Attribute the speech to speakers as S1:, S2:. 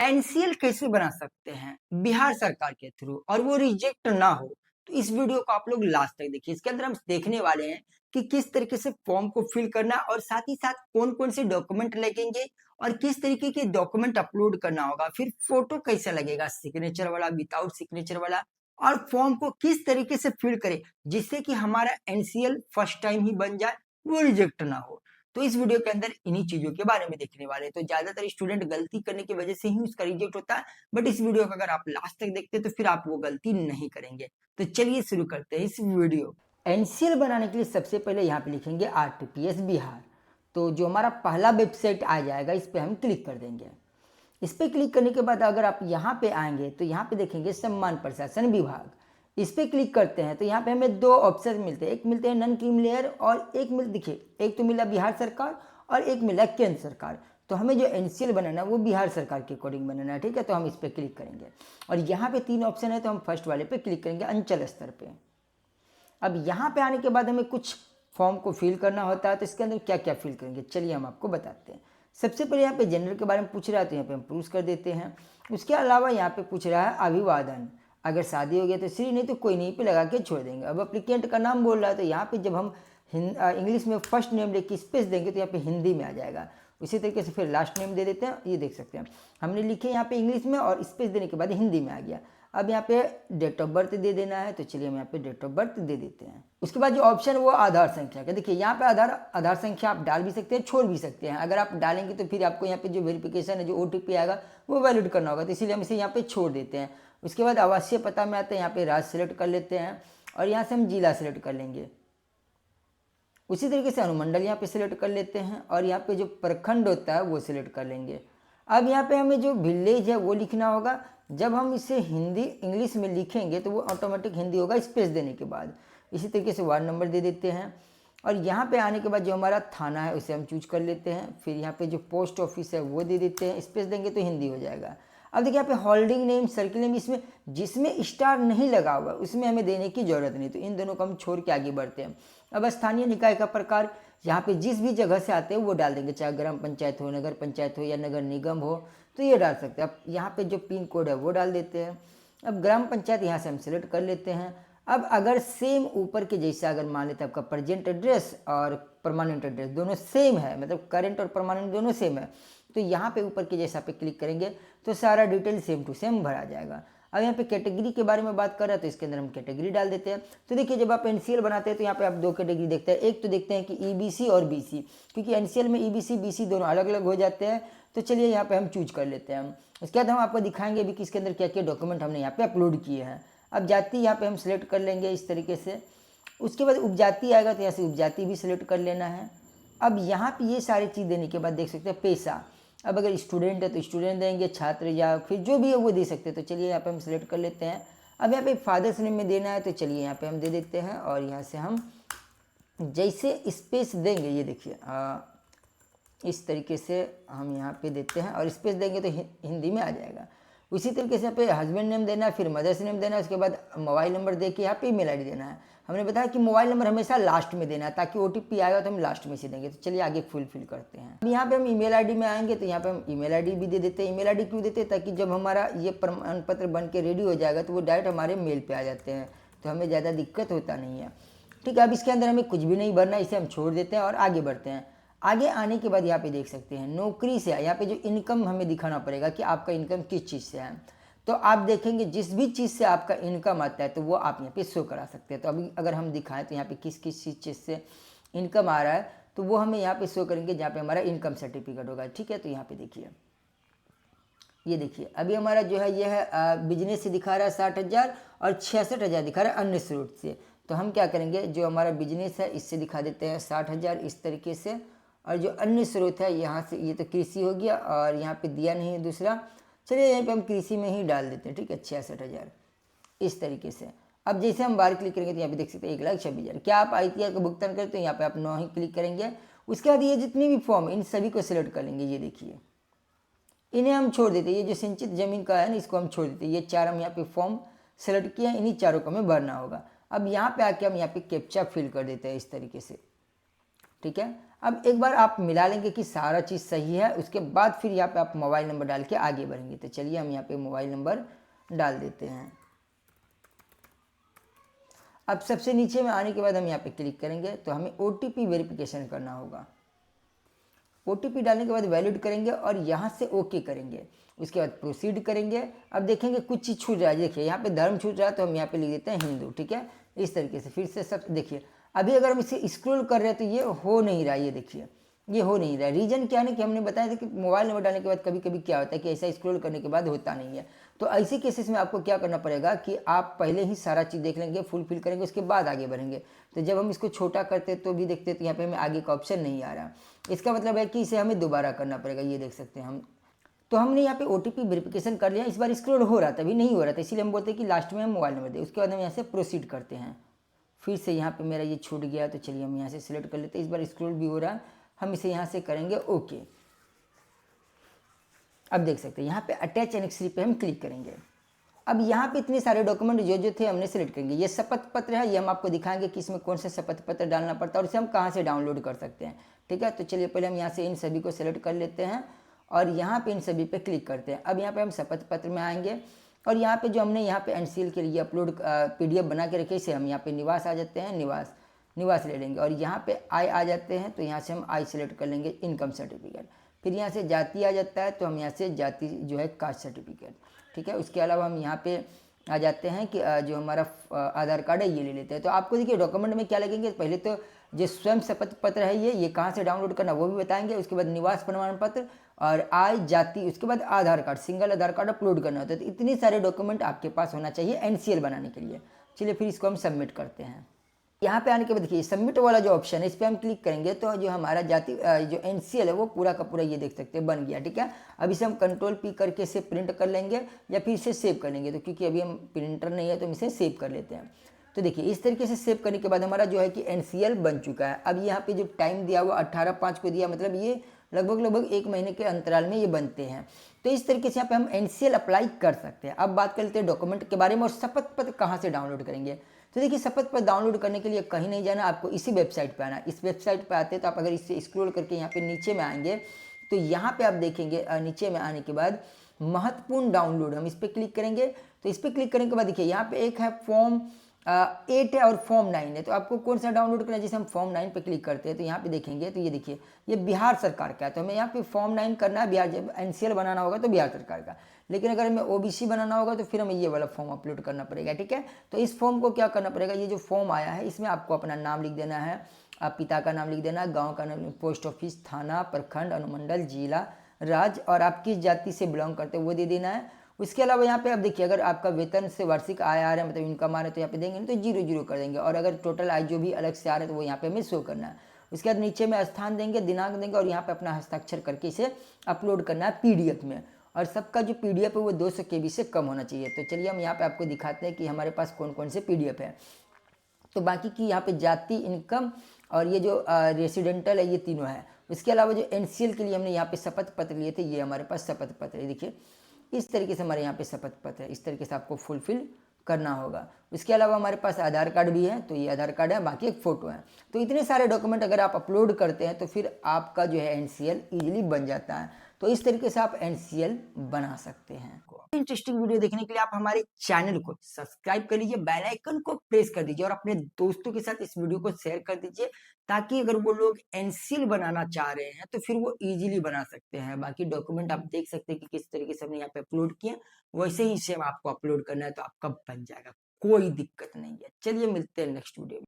S1: NCL कैसे बना सकते हैं बिहार सरकार के थ्रू और वो रिजेक्ट ना हो। तो इस वीडियो को आप लोग लास्ट तक देखिए। इसके अंदर हम देखने वाले हैं कि किस तरीके से फॉर्म को फिल करना और साथ ही साथ कौन कौन से डॉक्यूमेंट लगेंगे और किस तरीके के डॉक्यूमेंट अपलोड करना होगा, फिर फोटो कैसा लगेगा, सिग्नेचर वाला, विदाउट सिग्नेचर वाला, और फॉर्म को किस तरीके से फिल करें जिससे कि हमारा एनसीएल फर्स्ट टाइम ही बन जाए, वो रिजेक्ट ना हो। तो इस वीडियो के अंदर इन्हीं चीजों के बारे में देखने वाले हैं। तो ज्यादातर स्टूडेंट गलती करने की वजह से ही उसका रिजेक्ट होता है, बट इस वीडियो को अगर आप लास्ट तक देखते हैं तो फिर आप वो गलती नहीं करेंगे। तो चलिए शुरू करते हैं इस वीडियो। एनसीएल बनाने के लिए सबसे पहले यहाँ पे लिखेंगे आरटीपीएस बिहार। तो जो हमारा पहला वेबसाइट आ जाएगा इस पर हम क्लिक कर देंगे। इस पर क्लिक करने के बाद अगर आप यहाँ पे आएंगे तो यहाँ पे देखेंगे सम्मान प्रशासन विभाग। इस पर क्लिक करते हैं तो यहाँ पे हमें दो ऑप्शन मिलते हैं, एक मिलते हैं नॉन क्रीम लेयर और एक मिल देखिए, एक तो मिला बिहार सरकार और एक मिला केंद्र सरकार। तो हमें जो एनसीएल बनाना है वो बिहार सरकार के अकॉर्डिंग बनाना है, ठीक है। तो हम इस पर क्लिक करेंगे और यहाँ पे तीन ऑप्शन है तो हम फर्स्ट वाले पे क्लिक करेंगे, अंचल स्तर पे। अब यहाँ पे आने के बाद हमें कुछ फॉर्म को फिल करना होता है, तो इसके अंदर क्या क्या फिल करेंगे चलिए हम आपको बताते हैं। सबसे पहले यहाँ पे जनरल के बारे में पूछ रहा है तो यहाँ पे हम पुरुष कर देते हैं। उसके अलावा यहाँ पे पूछ रहा है अभिवादन, अगर शादी हो गया तो श्री, नहीं तो कोई नहीं पे लगा के छोड़ देंगे। अब एप्लीकेंट का नाम बोल रहा है तो यहाँ पे जब हम इंग्लिश में फर्स्ट नेम लेके स्पेस देंगे तो यहाँ पे हिंदी में आ जाएगा। उसी तरीके से फिर लास्ट नेम दे देते हैं, ये देख सकते हैं हमने लिखे यहाँ पे इंग्लिश में और स्पेस देने के बाद हिंदी में आ गया। अब यहाँ पे डेट ऑफ बर्थ दे देना है, तो चलिए हम यहाँ पे डेट ऑफ बर्थ दे देते हैं। उसके बाद जो ऑप्शन वो आधार संख्या का, देखिए यहाँ पे आधार संख्या आप डाल भी सकते हैं, छोड़ भी सकते हैं। अगर आप डालेंगे तो फिर आपको यहाँ पे जो वेरिफिकेशन है, जो ओटीपी आएगा वो वैलिड करना होगा, तो इसीलिए हम इसे यहाँ पे छोड़ देते हैं। उसके बाद आवासीय पता में आते हैं, यहाँ पे राज्य सेलेक्ट कर लेते हैं और यहाँ से हम जिला सेलेक्ट कर लेंगे। उसी तरीके से अनुमंडल यहाँ पे सिलेक्ट कर लेते हैं और यहाँ पे जो प्रखंड होता है वो सिलेक्ट कर लेंगे। अब यहाँ पे हमें जो विलेज है वो लिखना होगा। जब हम इसे हिंदी इंग्लिश में लिखेंगे तो वो ऑटोमेटिक हिंदी होगा स्पेस देने के बाद। इसी तरीके से वार्ड नंबर दे देते हैं और यहाँ पे आने के बाद जो हमारा थाना है उसे हम चूज कर लेते हैं। फिर यहाँ पे जो पोस्ट ऑफिस है वो दे देते हैं, स्पेस देंगे तो हिंदी हो जाएगा। अब देखिए यहाँ पे होल्डिंग नेम, सर्किल नेम, इसमें जिसमें स्टार नहीं लगा हुआ उसमें हमें देने की जरूरत नहीं, तो इन दोनों को हम छोड़ के आगे बढ़ते हैं। अब स्थानीय निकाय का प्रकार, यहाँ पे जिस भी जगह से आते हैं वो डाल देंगे, चाहे ग्राम पंचायत हो, नगर पंचायत हो या नगर निगम हो, तो ये डाल सकते हैं। अब यहाँ पे जो पिन कोड है वो डाल देते हैं। अब ग्राम पंचायत यहाँ से हम सिलेक्ट कर लेते हैं। अब अगर सेम ऊपर के जैसे अगर मान लेते हैं आपका प्रेजेंट एड्रेस और परमानेंट एड्रेस दोनों सेम है, मतलब करेंट और परमानेंट दोनों सेम है, तो यहाँ पे ऊपर के जैसा पे क्लिक करेंगे तो सारा डिटेल सेम टू सेम भरा जाएगा। अब यहाँ पे कैटेगरी के बारे में बात कर रहे हैं तो इसके अंदर हम कैटेगरी डाल देते हैं। तो देखिए जब आप एनसीएल बनाते हैं तो यहाँ पे आप दो कैटेगरी देखते हैं, एक तो देखते हैं कि ईबीसी और बीसी, क्योंकि एनसीएल में ईबीसी बीसी दोनों अलग अलग हो जाते हैं। तो चलिए यहाँ पे हम चूज कर लेते हैं। उसके बाद हम आपको दिखाएंगे भी कि इसके अंदर क्या क्या डॉक्यूमेंट हमने यहाँ पे अपलोड किए हैं। अब जाति यहाँ पे हम सिलेक्ट कर लेंगे इस तरीके से। उसके बाद उपजाति आएगा तो यहाँ से उपजाति भी सिलेक्ट कर लेना है। अब यहाँ पे ये सारी चीज़ देने के बाद देख सकते हैं पेशा, अब अगर स्टूडेंट है तो स्टूडेंट देंगे, छात्र या फिर जो भी है वो दे सकते हैं। तो चलिए यहाँ पे हम सिलेक्ट कर लेते हैं। अब यहाँ पे फादर्स नेम में देना है तो चलिए यहाँ पे हम दे देते हैं और यहाँ से हम जैसे स्पेस देंगे, ये देखिए इस तरीके से हम यहाँ पे देते हैं और स्पेस देंगे तो हिंदी में आ जाएगा। उसी तरीके से यहाँ पे हस्बैंड नेम देना है, फिर मदर्स नेम देना है, उसके बाद मोबाइल नंबर दे के यहाँ पे ईमेल आईडी देना है। हमने बताया कि मोबाइल नंबर हमेशा लास्ट में देना है ताकि ओटीपी आएगा तो हम लास्ट में से देंगे। तो चलिए आगे फुलफिल करते हैं। अब यहाँ पे हम ईमेल आईडी में आएंगे तो यहाँ पे हम ईमेल आईडी भी दे देते हैं। ईमेल आईडी क्यों देते हैं? ताकि जब हमारा ये प्रमाण पत्र बन के रेडी हो जाएगा तो वो डायरेक्ट हमारे मेल पे आ जाते हैं, तो हमें ज़्यादा दिक्कत होता नहीं है। ठीक है, अब इसके अंदर हमें कुछ भी नहीं भरना, इसे हम छोड़ देते हैं और आगे बढ़ते हैं। आगे आने के बाद यहाँ पे देख सकते हैं नौकरी से, यहाँ पे जो इनकम हमें दिखाना पड़ेगा कि आपका इनकम किस चीज़ से है। तो आप देखेंगे जिस भी चीज़ से आपका इनकम आता है तो वो आप यहाँ पे शो करा सकते हैं। तो अभी अगर हम दिखाएं तो यहाँ पे किस किस चीज़ से इनकम आ रहा है तो वो हमें यहाँ पे शो करेंगे जहाँ पे हमारा इनकम सर्टिफिकेट होगा। ठीक है, तो यहाँ पे देखिए, ये देखिए अभी हमारा जो है ये है बिजनेस से दिखा रहा है 60,000 और 66,000 दिखा रहा है अन्य स्रोत से। तो हम क्या करेंगे, जो हमारा बिजनेस है इससे दिखा देते हैं 60,000 इस तरीके से, और जो अन्य स्रोत है यहाँ से, ये तो कृषि हो गया और यहाँ पे दिया नहीं है दूसरा, चलिए यहाँ पे हम कृषि में ही डाल देते हैं। ठीक है, 66,000 इस तरीके से। अब जैसे हम बाहर क्लिक करेंगे तो यहाँ पे देख सकते हैं 1,26,000। क्या आप ITR का भुगतान करें तो यहाँ पे आप 9 ही क्लिक करेंगे। उसके बाद ये जितनी भी फॉर्म इन सभी को सिलेक्ट कर लेंगे। ये देखिए इन्हें हम छोड़ देते हैं, ये जो सिंचित जमीन का है ना इसको हम छोड़ देते हैं। ये चार हम यहाँ पे फॉर्म सेलेक्ट किया, इन्हीं चारों को हमें भरना होगा। अब यहाँ पे आके हम यहाँ पे कैप्चा फिल कर देते हैं इस तरीके से। ठीक है। अब एक बार आप मिला लेंगे कि सारा चीज़ सही है, उसके बाद फिर यहाँ पे आप मोबाइल नंबर डाल के आगे बढ़ेंगे। तो चलिए हम यहाँ पे मोबाइल नंबर डाल देते हैं। अब सबसे नीचे में आने के बाद हम यहाँ पे क्लिक करेंगे तो हमें OTP वेरिफिकेशन करना होगा। OTP डालने के बाद वैलिड करेंगे और यहाँ से ओके करेंगे। उसके बाद प्रोसीड करेंगे। अब देखेंगे कुछ चीज़ छूट रहा है, देखिए यहाँ पे धर्म छूट रहा है तो हम यहाँ पे लिख देते हैं हिंदू, ठीक है। इस तरीके से फिर से सब देखिए, अभी अगर हम इसे स्क्रॉल कर रहे हैं तो ये हो नहीं रहा है, ये देखिए ये हो नहीं रहा है। रीजन क्या है कि हमने बताया था कि मोबाइल नंबर डालने के बाद कभी कभी क्या होता है कि ऐसा स्क्रॉल करने के बाद होता नहीं है। तो ऐसे केसेस में आपको क्या करना पड़ेगा कि आप पहले ही सारा चीज़ देख लेंगे, फुलफिल करेंगे, उसके बाद आगे बढ़ेंगे। तो जब हम इसको छोटा करते तो भी देखते तो यहाँ पे हमें आगे का ऑप्शन नहीं आ रहा। इसका मतलब है कि इसे हमें दोबारा करना पड़ेगा। ये देख सकते हैं हम, तो हमने यहाँ पे OTP वेरिफिकेशन कर लिया। इस बार स्क्रॉल हो रहा था, अभी नहीं हो रहा था, इसीलिए हम बोलते हैं कि लास्ट में हम मोबाइल नंबर दें। उसके बाद हम यहाँ से प्रोसीड करते हैं। फिर से यहाँ पे मेरा ये छूट गया, तो चलिए हम यहाँ से सिलेक्ट कर लेते हैं। इस बार स्क्रॉल भी हो रहा है, हम इसे यहाँ से करेंगे ओके। अब देख सकते हैं यहाँ पे अटैच एनेक्स पे हम क्लिक करेंगे। अब यहाँ पे इतने सारे डॉक्यूमेंट जो जो थे हमने सेलेक्ट करेंगे। ये शपथ पत्र है, ये हम आपको दिखाएंगे कि इसमें कौन सा शपथ पत्र डालना पड़ता है और इसे हम कहाँ से डाउनलोड कर सकते हैं, ठीक है। तो चलिए पहले हम यहाँ से इन सभी को सेलेक्ट कर लेते हैं और यहाँ पे इन सभी पे क्लिक करते हैं। अब यहाँ पे हम शपथ पत्र में आएंगे और यहाँ पे जो हमने यहाँ पे NCL के लिए अपलोड PDF बना के रखे, इसे हम यहाँ पे निवास आ जाते हैं, निवास ले लेंगे और यहाँ पे आय आ जाते हैं। तो यहाँ से हम आय सेलेक्ट कर लेंगे, इनकम सर्टिफिकेट। फिर यहाँ से जाति आ जाता है, तो हम यहाँ से जाति जो है कास्ट सर्टिफिकेट, ठीक है। उसके अलावा हम यहाँ पे आ जाते हैं कि जो हमारा आधार कार्ड है ये ले लेते हैं। तो आपको देखिए डॉक्यूमेंट में क्या लगेंगे, पहले तो जो स्वयं शपथ पत्र है ये कहाँ से डाउनलोड करना वो भी बताएंगे। उसके बाद निवास प्रमाण पत्र और आय, जाति, उसके बाद आधार कार्ड, सिंगल आधार कार्ड अपलोड करना होता है। तो इतने सारे डॉक्यूमेंट आपके पास होना चाहिए NCL बनाने के लिए। चलिए फिर इसको हम सबमिट करते हैं। यहाँ पे आने के बाद देखिए सबमिट वाला जो ऑप्शन है इस पर हम क्लिक करेंगे तो जो हमारा जाति जो NCL है वो पूरा का पूरा ये देख सकते हैं बन गया, ठीक है। अब इसे हम Ctrl+P करके इसे प्रिंट कर लेंगे या फिर इसे सेव कर लेंगे। तो क्योंकि अभी हम प्रिंटर नहीं है तो हम इसे सेव कर लेते हैं। तो देखिए इस तरीके से सेव करने के बाद हमारा जो है कि NCL बन चुका है। अब यहाँ पे जो टाइम दिया हुआ 18/5 को दिया, मतलब ये लगभग 1 महीने के अंतराल में ये बनते हैं। तो इस तरीके से यहाँ पे हम NCL अप्लाई कर सकते हैं। अब बात कर लेते हैं डॉक्यूमेंट के बारे में और शपथ पत्र कहाँ से डाउनलोड करेंगे। तो देखिए शपथ पत्र डाउनलोड करने के लिए कहीं नहीं जाना, आपको इसी वेबसाइट पे आना। इस वेबसाइट पे आते हैं तो आप अगर इससे स्क्रॉल करके यहाँ पे नीचे में आएंगे तो यहाँ पे आप देखेंगे नीचे में आने के बाद महत्वपूर्ण डाउनलोड, हम इस पर क्लिक करेंगे। तो इस पर क्लिक करने के बाद देखिए यहाँ पे एक है फॉर्म 8 है और फॉर्म 9 है। तो आपको कौन सा डाउनलोड करना है, जैसे हम फॉर्म 9 पे क्लिक करते हैं तो यहाँ पे देखेंगे तो ये देखिए ये बिहार सरकार का है। तो हमें यहाँ पे फॉर्म 9 करना है, बिहार जब NCL बनाना होगा तो बिहार सरकार का। लेकिन अगर हमें OBC बनाना होगा तो फिर हमें ये वाला फॉर्म अपलोड करना पड़ेगा, ठीक है। तो इस फॉर्म को क्या करना पड़ेगा, ये जो फॉर्म आया है इसमें आपको अपना नाम लिख देना है, पिता का नाम लिख देना है, गाँव का नाम, पोस्ट ऑफिस, थाना, प्रखंड, अनुमंडल, जिला, राज्य और आप किस जाति से बिलोंग करते हैं वो दे देना है। उसके अलावा यहाँ पे आप देखिए अगर आपका वेतन से वार्षिक आय आ रहा है, मतलब इनकम आ रहा है तो यहाँ पे देंगे नहीं तो 0 कर देंगे। और अगर टोटल आय जो भी अलग से आ रहा है तो वो यहाँ पे हमें शो करना है। उसके बाद नीचे में स्थान देंगे, दिनांक देंगे और यहाँ पे अपना हस्ताक्षर करके इसे अपलोड करना है PDF में। और सबका जो PDF है वो 200 KB से कम होना चाहिए। तो चलिए हम यहाँ पे आपको दिखाते हैं कि हमारे पास कौन कौन से PDF है। तो बाकी की यहाँ पे जाति, इनकम और ये जो रेसिडेंटल है ये तीनों है। उसके अलावा जो NCL के लिए हमने यहाँ पे शपथ पत्र लिए थे ये हमारे पास शपथ पत्र है। देखिए इस तरीके से हमारे यहाँ पे शपथ पत्र है, इस तरीके से आपको फुलफिल करना होगा। उसके अलावा हमारे पास आधार कार्ड भी है, तो ये आधार कार्ड है, बाकी एक फ़ोटो है। तो इतने सारे डॉक्यूमेंट अगर आप अपलोड करते हैं तो फिर आपका जो है NCL ईजिली बन जाता है। तो इस तरीके से आप NCL बना सकते हैं। इंटरेस्टिंग वीडियो देखने के लिए आप हमारे चैनल को सब्सक्राइब कर लीजिए, बेल आइकन को प्रेस कर दीजिए और अपने दोस्तों के साथ इस वीडियो को शेयर कर दीजिए ताकि अगर वो लोग NCL बनाना चाह रहे हैं तो फिर वो इजीली बना सकते हैं। बाकी डॉक्यूमेंट आप देख सकते हैं कि किस तरीके से हमने यहाँ पे अपलोड किया, वैसे ही सेम आपको अपलोड करना है तो आपका बन जाएगा, कोई दिक्कत नहीं है। चलिए मिलते हैं नेक्स्ट वीडियो में।